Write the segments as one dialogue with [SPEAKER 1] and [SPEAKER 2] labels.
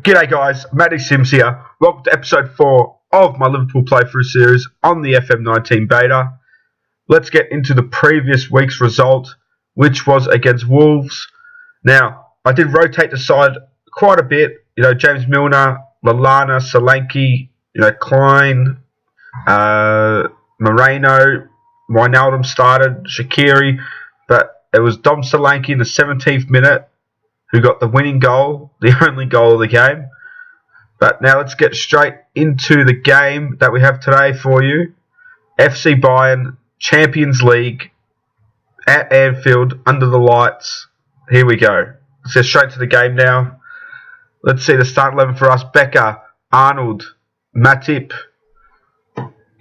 [SPEAKER 1] G'day guys, Matty Sims here. Welcome to episode 4 of my Liverpool playthrough series on the FM19 beta. Let's get into the previous week's result, which was against Wolves. Now, I did rotate the side quite a bit. James Milner, Lallana, Solanke, Klein, Moreno, Wijnaldum started, Shaqiri, but it was Dom Solanke in the 17th minute who got the winning goal, the only goal of the game. But now let's get straight into the game that we have today for you. FC Bayern, Champions League, at Anfield, under the lights. Here we go. Let's get straight to the game now. Let's see the start 11 for us. Becker, Arnold, Matip,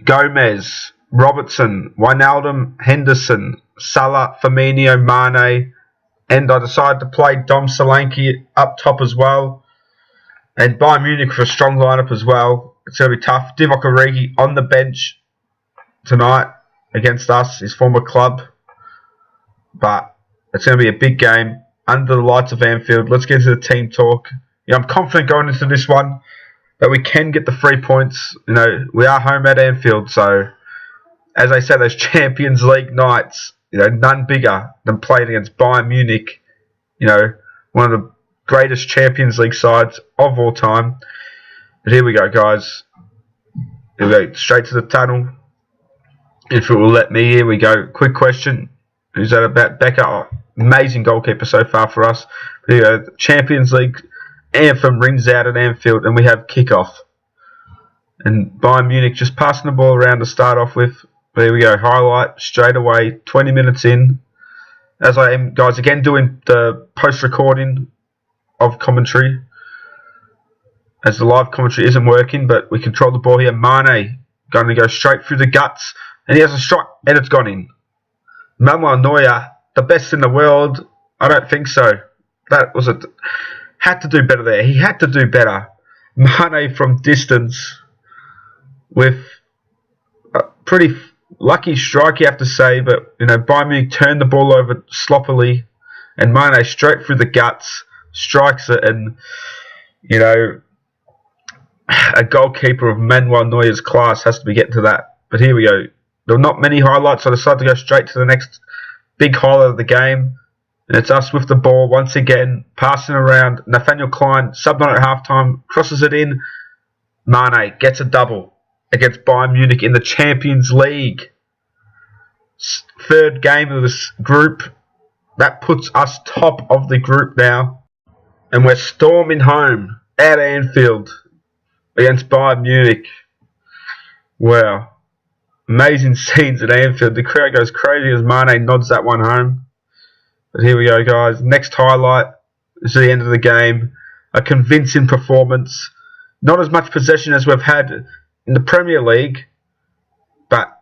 [SPEAKER 1] Gomez, Robertson, Wijnaldum, Henderson, Salah, Firmino, Mane, and I decided to play Dom Solanke up top as well. And Bayern Munich for a strong lineup as well. It's going to be tough. Divock Origi on the bench tonight against us, his former club. But it's going to be a big game under the lights of Anfield. Let's get into the team talk. I'm confident going into this one that we can get the 3 points. We are home at Anfield, so as I said, those Champions League nights, none bigger than playing against Bayern Munich, one of the greatest Champions League sides of all time. But here we go, guys. Here we go, straight to the tunnel. If it will let me, here we go. Quick question. Who's that about? Becker. Oh, amazing goalkeeper so far for us. But here we go. Champions League anthem rings out at Anfield, and we have kickoff. And Bayern Munich just passing the ball around to start off with. There we go, highlight straight away, 20 minutes in. As I am, guys, again doing the post-recording of commentary, as the live commentary isn't working, but we control the ball here. Mane going to go straight through the guts, and he has a strike, and it's gone in. Manuel Neuer, the best in the world? I don't think so. That was had to do better there. He had to do better. Mane from distance with a pretty lucky strike, you have to say, but Bayern Munich turned the ball over sloppily, and Mane straight through the guts, strikes it, and a goalkeeper of Manuel Neuer's class has to be getting to that. But here we go. There were not many highlights, so I decided to go straight to the next big highlight of the game, and it's us with the ball once again, passing around. Nathaniel Klein, subbed on at halftime, crosses it in. Mane gets a double against Bayern Munich in the Champions League. Third game of this group. That puts us top of the group now. And we're storming home at Anfield against Bayern Munich. Wow. Amazing scenes at Anfield. The crowd goes crazy as Mane nods that one home. But here we go, guys. Next highlight. This is the end of the game. A convincing performance. Not as much possession as we've had in the Premier League, but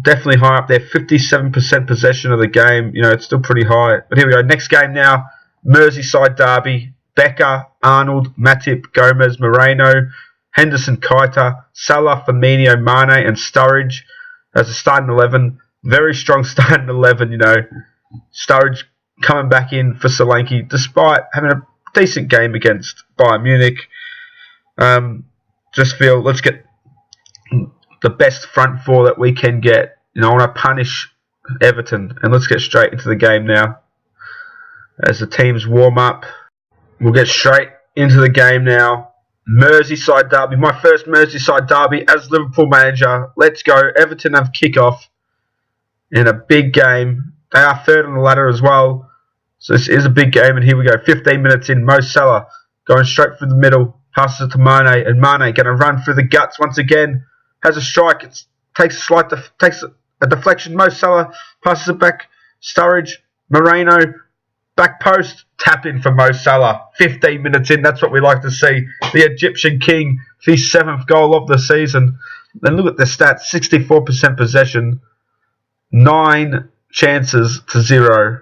[SPEAKER 1] definitely high up there. 57% possession of the game. It's still pretty high. But here we go. Next game now. Merseyside derby. Becker, Arnold, Matip, Gomez, Moreno, Henderson, Keita, Salah, Firmino, Mane, and Sturridge as a starting 11. Very strong starting 11. Sturridge coming back in for Solanke, despite having a decent game against Bayern Munich. Just feel let's get the best front four that we can get. I want to punish Everton, and let's get straight into the game now. As the teams warm up, we'll get straight into the game now. Merseyside derby, my first Merseyside derby as Liverpool manager. Let's go. Everton have kickoff in a big game. They are third on the ladder as well, so this is a big game. And here we go. 15 minutes in. Mo Salah going straight through the middle, passes it to Mane, and Mane going to run through the guts once again. Has a strike. It takes a deflection. Mo Salah passes it back. Sturridge, Moreno, back post, tap in for Mo Salah. 15 minutes in. That's what we like to see. The Egyptian king, his 7th goal of the season. Then look at the stats: 64% possession, 9 chances to 0,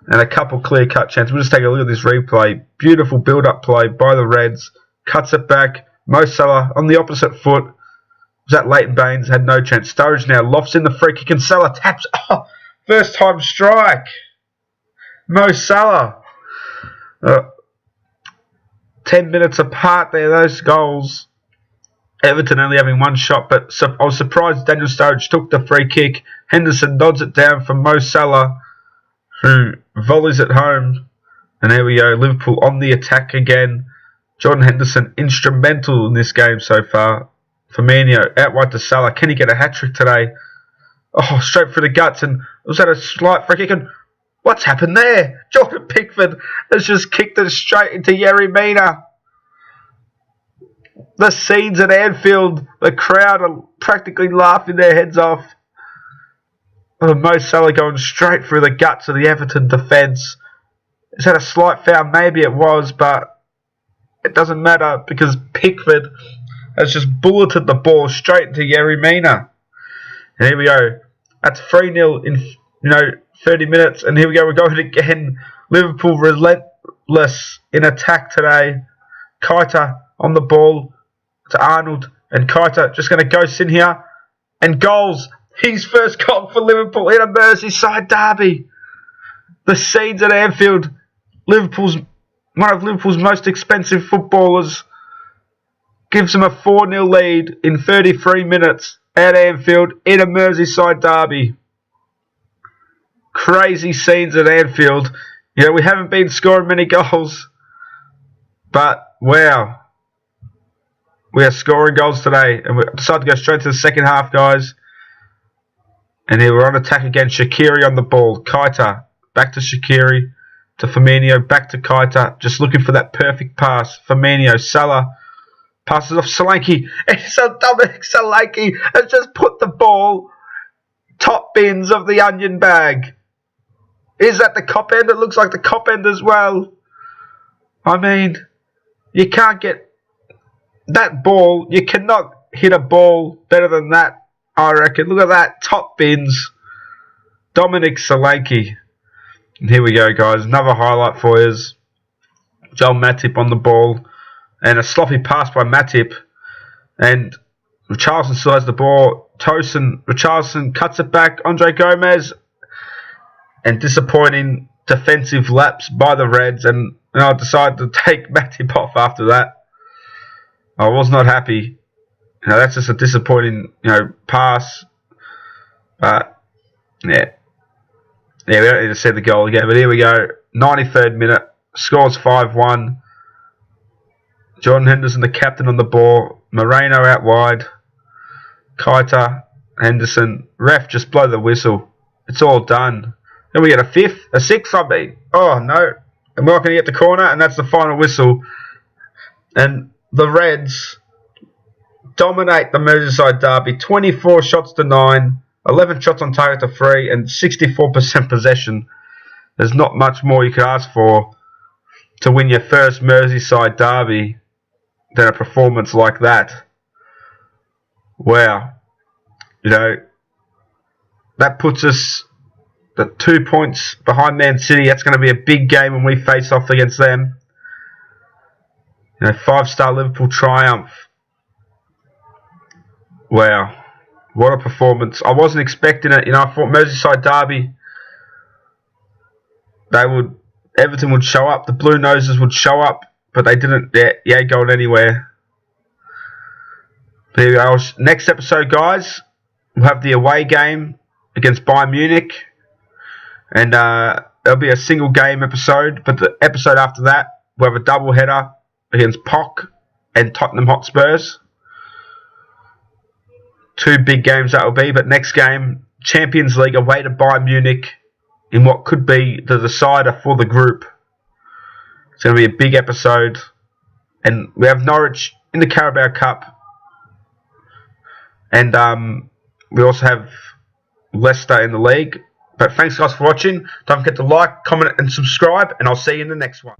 [SPEAKER 1] and a couple clear-cut chances. We'll just take a look at this replay. Beautiful build-up play by the Reds. Cuts it back. Mo Salah on the opposite foot. Was that Leighton Baines? Had no chance. Sturridge now lofts in the free kick, and Salah taps. Oh, first time strike. Mo Salah. 10 minutes apart there, those goals. Everton only having one shot, but I was surprised Daniel Sturridge took the free kick. Henderson nods it down from Mo Salah, who volleys it home. And there we go, Liverpool on the attack again. Jordan Henderson instrumental in this game so far. Firmino out wide to Salah. Can he get a hat-trick today? Oh, straight for the guts, and was that a slight free kick? And what's happened there? Jordan Pickford has just kicked it straight into Yerry Mina. The scenes at Anfield, the crowd are practically laughing their heads off. Mo Salah going straight through the guts of the Everton defence. Is that a slight foul? Maybe it was, but it doesn't matter because Pickford has just bulleted the ball straight into Yerry Mina. And here we go. That's 3-0 in 30 minutes. And here we go. We're going again. Liverpool relentless in attack today. Keita on the ball to Arnold. And Keita just going to ghost in here. And goals. His first goal for Liverpool in a Merseyside derby. The scenes at Anfield. One of Liverpool's most expensive footballers gives them a 4-0 lead in 33 minutes at Anfield in a Merseyside derby. Crazy scenes at Anfield. You know, we haven't been scoring many goals, but wow, we are scoring goals today, and we decided to go straight to the second half, guys. And here we're on attack again. Shaqiri on the ball. Keita back to Shaqiri, to Firmino, back to Keita, just looking for that perfect pass. Firmino, Salah passes off Solanke, and so Dominic Solanke has just put the ball top bins of the onion bag. Is that the cop end? It looks like the cop end as well. I mean, you can't get that ball. You cannot hit a ball better than that, I reckon. Look at that, top bins. Dominic Solanke. And here we go, guys. Another highlight for you. Joel Matip on the ball. And a sloppy pass by Matip. And Richarlison still has the ball. Richarlison cuts it back. Andre Gomez. And disappointing defensive lapse by the Reds. And I decided to take Matip off after that. I was not happy. That's just a disappointing, pass. But, yeah. Yeah, we don't need to see the goal again. But here we go. 93rd minute. Scores 5-1. Jordan Henderson, the captain, on the ball. Moreno out wide. Keita, Henderson. Ref, just blow the whistle. It's all done. Then we get a sixth, I mean. Oh, no. And we're not going to get the corner, and that's the final whistle. And the Reds dominate the Merseyside derby. 24 shots to 9. 11 shots on target to 3. And 64% possession. There's not much more you could ask for to win your first Merseyside derby than a performance like that. Wow. That puts us at 2 points behind Man City. That's going to be a big game when we face off against them. 5-star Liverpool triumph. Wow. What a performance. I wasn't expecting it. I thought Merseyside derby, Everton would show up, the Blue Noses would show up, but they didn't go anywhere. There we go. Next episode, guys, we'll have the away game against Bayern Munich, and there'll be a single game episode, but the episode after that, we'll have a double header against POC and Tottenham Hotspurs. 2 big games that will be, but next game, Champions League away to Bayern Munich in what could be the decider for the group. It's going to be a big episode. And we have Norwich in the Carabao Cup. And we also have Leicester in the league. But thanks guys for watching. Don't forget to like, comment and subscribe. And I'll see you in the next one.